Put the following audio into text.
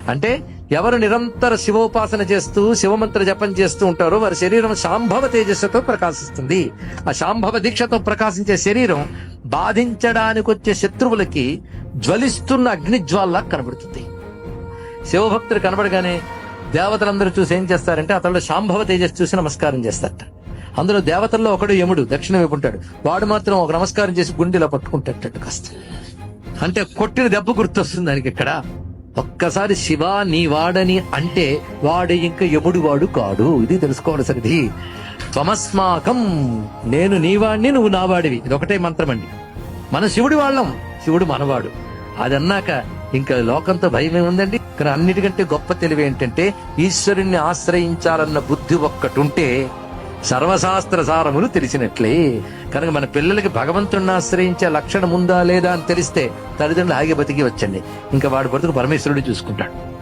అంటే ఎవరు నిరంతర శివోపాసన చేస్తూ శివమంత్ర జపం చేస్తూ ఉంటారో వారి శరీరం శాంభవ తేజస్సుతో ప్రకాశిస్తుంది. ఆ శాంభవ దీక్షతో ప్రకాశించే శరీరం బాధించడానికి వచ్చే శత్రువులకి జ్వలిస్తున్న అగ్నిజ్వాల్లా కనబడుతుంది. శివభక్తుడు కనబడగానే దేవతలందరూ చూసి ఏం చేస్తారంటే అతడు శాంభవ తేజస్సు చూసి నమస్కారం చేస్తారట. అందులో దేవతల్లో ఒకడు యముడు దక్షిణ వైపు ఉంటాడు. వాడు మాత్రం ఒక నమస్కారం చేసి గుండెలో పట్టుకుంటాడు కాస్త. అంటే కొట్టిన దెబ్బ గుర్తొస్తుంది దానికి. ఇక్కడ ఒక్కసారి శివ నీ వాడని అంటే వాడు ఇంకా యముడు వాడు కాడు. ఇది తెలుసుకోవాల్సింది. త్వమస్మాకం, నేను నీవాడిని నువ్వు నావాడివి. ఇది ఒకటే మంత్రం అండి. మన శివుడి వాళ్ళం, శివుడు మనవాడు. అది అన్నాక ఇంకా లోకంతో భయమే ఉందండి. ఇక్కడ అన్నిటికంటే గొప్ప తెలివి ఏంటంటే ఈశ్వరుణ్ణి ఆశ్రయించాలన్న బుద్ధి ఒక్కటుంటే సర్వశాస్త్ర సారములు తెలిసినట్లే. కనుక మన పిల్లలకి భగవంతుడిని ఆశ్రయించే లక్షణం ఉందా లేదా అని తెలిస్తే తల్లిదండ్రులు ఆగి బతికి వచ్చండి. ఇంకా వాడి బతుకు పరమేశ్వరుడు చూసుకుంటాడు.